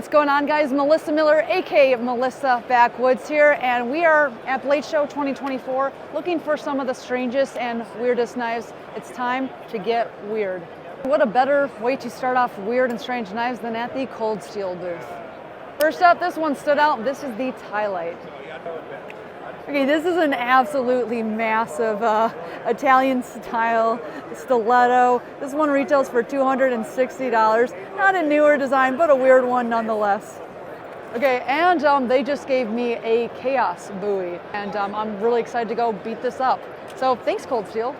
What's going on, guys? Melissa Miller, aka Melissa Backwoods here, and we are at Blade Show 2024 looking for some of the strangest and weirdest knives. It's time to get weird. What a better way to start off weird and strange knives than at the Cold Steel booth. First up, this one stood out. This is the Tylite. Okay, this is an absolutely massive Italian style stiletto. This one retails for $260. Not a newer design, but a weird one nonetheless. Okay, and they just gave me a Chaos buoy, and I'm really excited to go beat this up. So thanks, Cold Steel.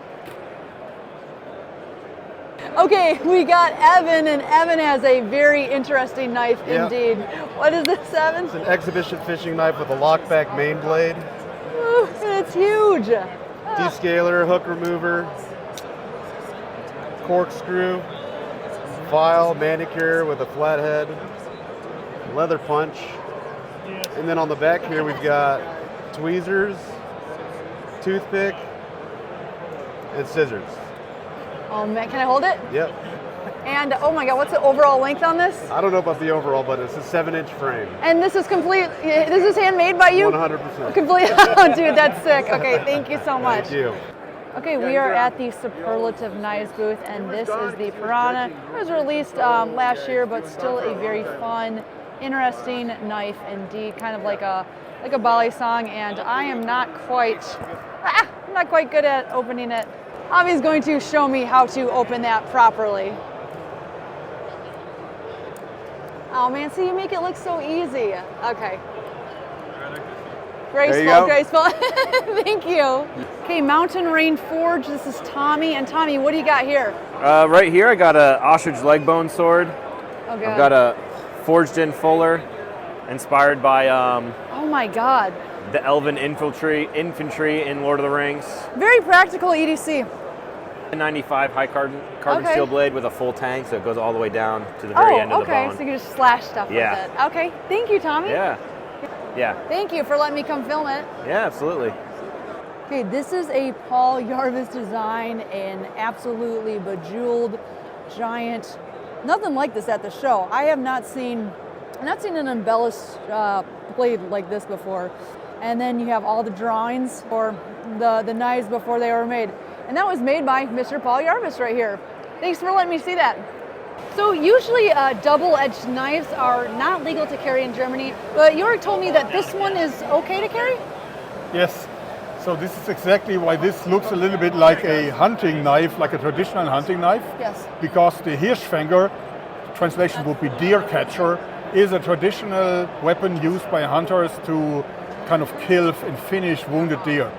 Okay, we got Evan, and Evan has a very interesting knife indeed. What is this, Evan? It's an exhibition fishing knife with a lockback main blade. Ooh, it's huge. Descaler, hook remover, corkscrew, file, manicure with a flat head, leather punch. And then on the back here we've got tweezers, toothpick, and scissors. Oh man, can I hold it? Yep. And oh my God, what's the overall length on this? I don't know about the overall, but it's a 7-inch frame. And this is this is handmade by you? 100%. Complete. Oh, dude, that's sick. Okay, thank you so much. Thank you. Okay, we are at the Superlative Knives booth, and this is the Piranha. It was released last year, but still a very fun, interesting knife indeed, kind of like a ballet song. And I am not quite good at opening it. Avi's going to show me how to open that properly. Oh man, see, you make it look so easy. Okay. Graceful, graceful. Thank you. Okay, Mountain Rain Forge. This is Tommy. And Tommy, what do you got here? Right here, I got a ostrich leg bone sword. Oh, God. I've got a forged in fuller, inspired by oh my God. the elven infantry in Lord of the Rings. Very practical EDC. 95 high carbon Okay. steel blade with a full tang, so it goes all the way down to the very end of the bone. Okay, so you can just slash stuff with it. Okay, thank you, Tommy. Yeah. Thank you for letting me come film it. Yeah, absolutely. Okay, this is a Paul Jarvis design, an absolutely bejeweled, giant, nothing like this at the show. I have not seen an embellished blade like this before. And then you have all the drawings for the knives before they were made. And that was made by Mr. Paul Jarvis right here. Thanks for letting me see that. So usually double-edged knives are not legal to carry in Germany, but Jörg told me that this one is okay to carry? Yes. So this is exactly why this looks a little bit like a hunting knife, like a traditional hunting knife. Yes. Because the Hirschfänger, translation would be deer catcher, is a traditional weapon used by hunters to kind of kill and finish wounded deer.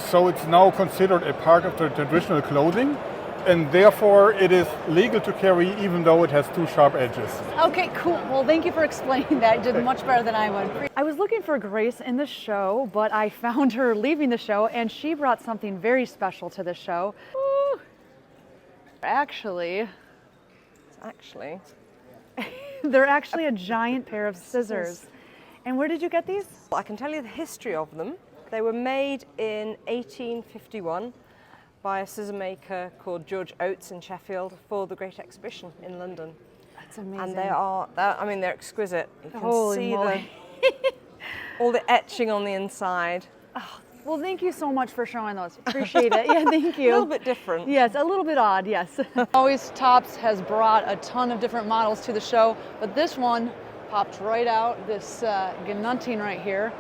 So it's now considered a part of the traditional clothing, and therefore it is legal to carry even though it has two sharp edges. Okay, cool. Well, thank you for explaining that. You did much better than I would. I was looking for Grace in the show, but I found her leaving the show, and she brought something very special to the show. Ooh. Actually, they're actually a giant pair of scissors. And where did you get these? Well, I can tell you the history of them. They were made in 1851 by a scissor maker called George Oates in Sheffield for the Great Exhibition in London. That's amazing. And they're exquisite. You can Holy see moly. all the etching on the inside. Oh, well, thank you so much for showing those. Appreciate it. Yeah, thank you. A little bit different. Yes, a little bit odd, yes. Always Tops has brought a ton of different models to the show, but this one popped right out, this Gundam right here.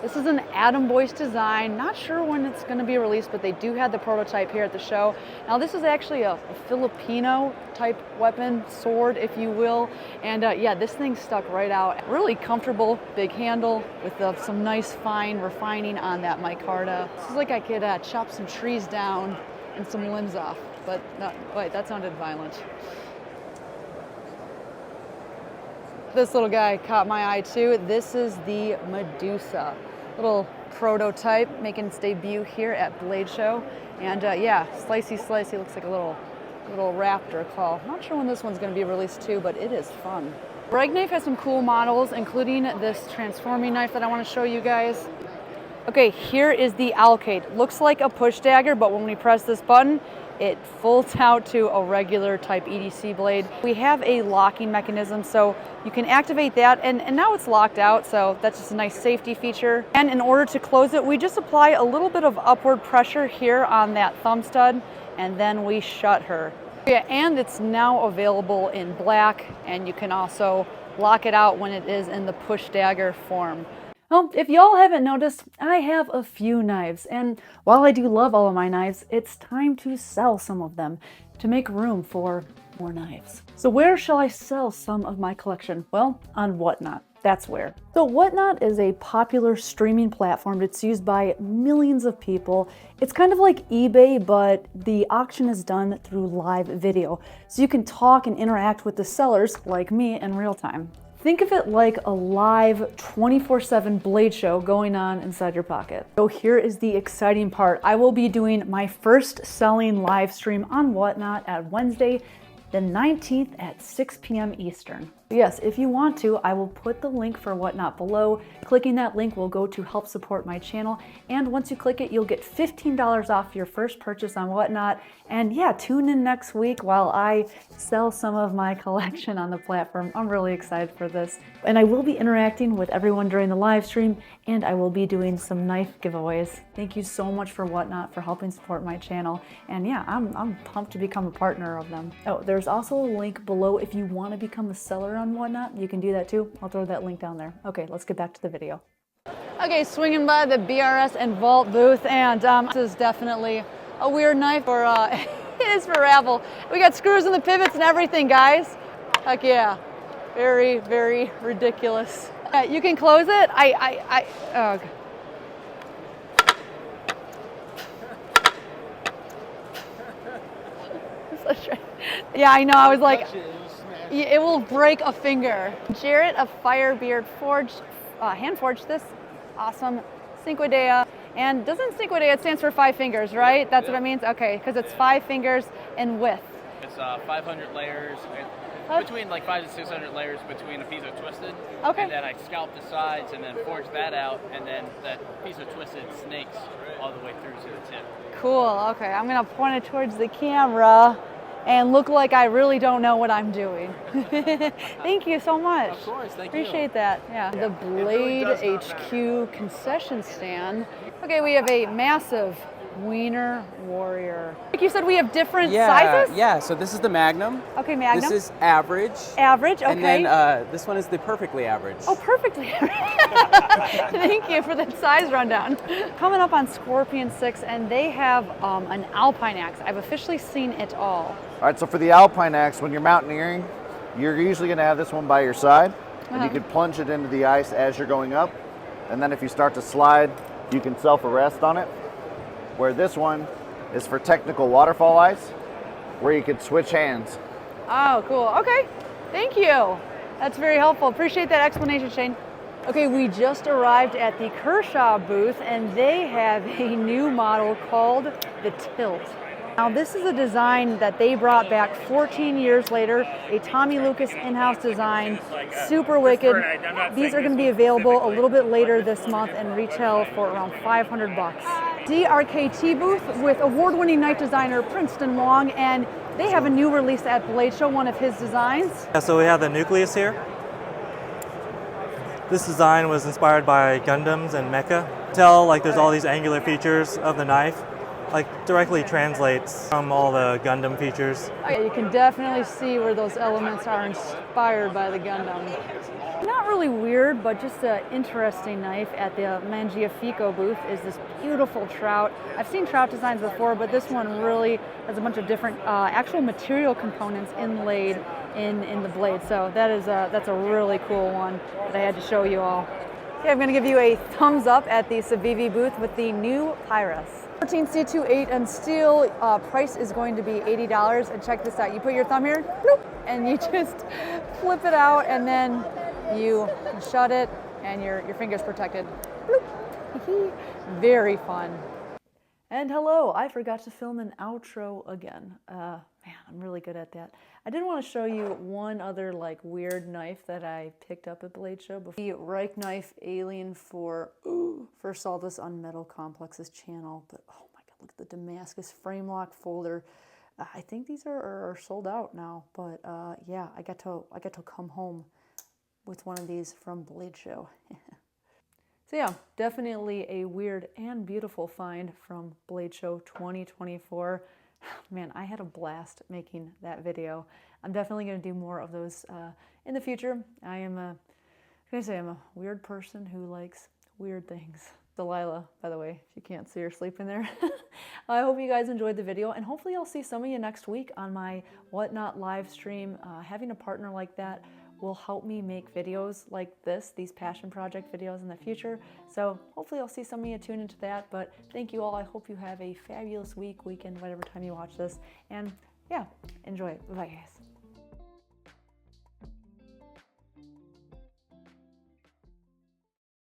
This is an Adam Boyce design. Not sure when it's going to be released, but they do have the prototype here at the show. Now this is actually a Filipino type weapon, sword if you will. And yeah, this thing stuck right out. Really comfortable, big handle with some nice fine refining on that micarta. This is like I could chop some trees down and some limbs off, but wait, that sounded violent. This little guy caught my eye too. This is the Medusa. Little prototype making its debut here at Blade Show. And yeah, slicey, looks like a little raptor claw. Not sure when this one's gonna be released too, but it is fun. Bragg Knife has some cool models, including this transforming knife that I wanna show you guys. Okay, here is the Alcate. Looks like a push dagger, but when we press this button, it folds out to a regular type EDC blade. We have a locking mechanism, so you can activate that, and now it's locked out, so that's just a nice safety feature. And in order to close it, we just apply a little bit of upward pressure here on that thumb stud, and then we shut her. Yeah, and it's now available in black, and you can also lock it out when it is in the push dagger form. Well, if y'all haven't noticed, I have a few knives, and while I do love all of my knives, it's time to sell some of them to make room for more knives. So where shall I sell some of my collection? Well, on Whatnot. That's where. So Whatnot is a popular streaming platform that's used by millions of people. It's kind of like eBay, but the auction is done through live video. So you can talk and interact with the sellers, like me, in real time. Think of it like a live 24/7 blade show going on inside your pocket. So here is the exciting part. I will be doing my first selling live stream on Whatnot at Wednesday, the 19th at 6 p.m. Eastern. Yes, if you want to, I will put the link for Whatnot below. Clicking that link will go to help support my channel, and once you click it, you'll get $15 off your first purchase on Whatnot. And yeah, tune in next week while I sell some of my collection on the platform. I'm really excited for this. And I will be interacting with everyone during the live stream, and I will be doing some knife giveaways. Thank you so much for Whatnot for helping support my channel. And yeah, I'm pumped to become a partner of them. Oh, there's also a link below if you want to become a seller on Whatnot. You can do that too. I'll throw that link down there. Okay, let's get back to the video. Okay, swinging by the BRS and Vault booth, and this is definitely a weird knife for, it is for raffle. We got screws in the pivots and everything, guys. Heck yeah. Very, very ridiculous. Yeah, you can close it. Oh. Yeah, I know. I was like, it will break a finger. Jarrett of Firebeard Forge hand forged this awesome Cinque Dea. And doesn't Cinque Dea, it stands for 5 fingers, right? That's what it means? Okay, because it's 5 fingers in width. It's 500 layers, between like 500 to 600 layers between a piece of twisted. Okay. And then I scalp the sides and then forge that out, and then that piece of twisted snakes all the way through to the tip. Cool, okay, I'm gonna point it towards the camera and look like I really don't know what I'm doing. Thank you so much. Of course, thank you. Appreciate you. that, yeah. The Blade HQ concession stand. Okay, we have a massive Wiener Warrior. Like you said, we have different sizes? Yeah, so this is the Magnum. Okay, Magnum. This is average. Average, okay. And then this one is the perfectly average. Oh, perfectly average. Thank you for the size rundown. Coming up on Scorpion 6, and they have an Alpine axe. I've officially seen it all. All right, so for the Alpine axe, when you're mountaineering, you're usually gonna have this one by your side, and you can plunge it into the ice as you're going up. And then if you start to slide, you can self-arrest on it. Where this one is for technical waterfall ice, where you can switch hands. Oh, cool. Okay, thank you. That's very helpful. Appreciate that explanation, Shane. Okay, we just arrived at the Kershaw booth, and they have a new model called the Tilt. Now, this is a design that they brought back 14 years later, a Tommy Lucas in-house design, super wicked. These are going to be available a little bit later this month and retail for around 500 bucks. DRKT booth with award-winning knife designer Princeton Wong, and they have a new release at Blade Show, one of his designs. Yeah, so we have the Nucleus here. This design was inspired by Gundams and Mecha. Tell like there's all these angular features of the knife, like directly translates from all the Gundam features. You can definitely see where those elements are inspired by the Gundam. Not really weird, but just an interesting knife at the Mangiafico booth is this beautiful trout. I've seen trout designs before, but this one really has a bunch of different actual material components inlaid in the blade. So that's a really cool one that I had to show you all. Okay, I'm going to give you a thumbs up at the Civivi booth with the new Pyrus. 14C28 and steel, price is going to be $80. And check this out, you put your thumb here, bloop, and you just flip it out, and then you shut it, and your finger's protected. Bloop. Very fun. And hello, I forgot to film an outro again. Man, I'm really good at that. I did want to show you one other like weird knife that I picked up at Blade Show before. The Reich Knife Alien for, first saw this on Metal Complex's channel, but oh my God, look at the Damascus frame lock folder. I think these are sold out now, but yeah, I got to come home with one of these from Blade Show. So yeah, definitely a weird and beautiful find from Blade Show 2024. Man, I had a blast making that video. I'm definitely going to do more of those in the future. I'm a weird person who likes weird things. Delilah, by the way, if you can't see her sleeping there. I hope you guys enjoyed the video, and hopefully I'll see some of you next week on my Whatnot live stream. Having a partner like that will help me make videos like this, these passion project videos in the future. So hopefully I'll see some of you tune into that. But thank you all. I hope you have a fabulous week, weekend, whatever time you watch this. And yeah, enjoy. Bye guys.